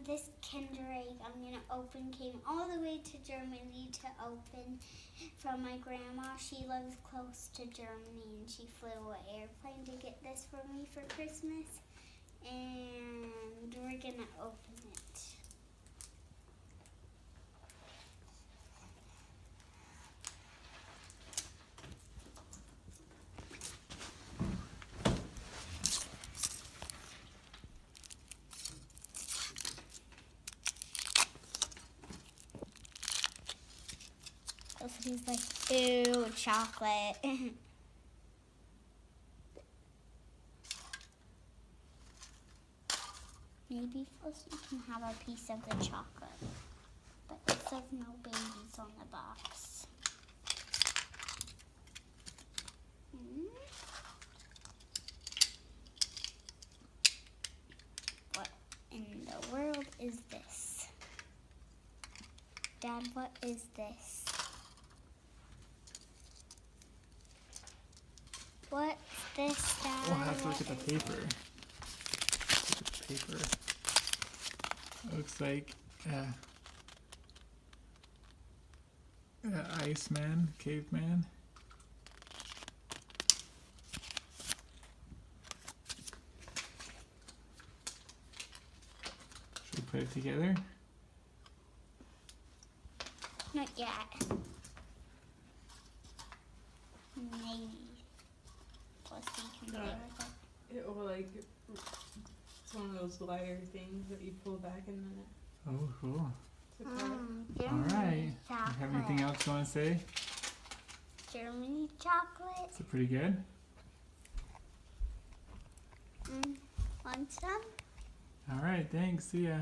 this Kinder Egg I'm gonna open came all the way to Germany to open from my grandma. She lives close to Germany and she flew an airplane to get this for me for Christmas. And we're gonna open it. He's like, ew, chocolate. Maybe first you can have a piece of the chocolate. But it says no babies on the box. What in the world is this? Dad, what is this? What's this, Dad? We'll have to look at the paper. Look at the paper. It looks like Iceman, caveman. Should we put it together? Not yet. Maybe. Plus you can play with it. It will like, it's one of those wire things that you pull back and then Oh, cool. it's a card. All right. You have anything else you want to say? Germany chocolate. Is it pretty good? Want some? All right. Thanks. See ya.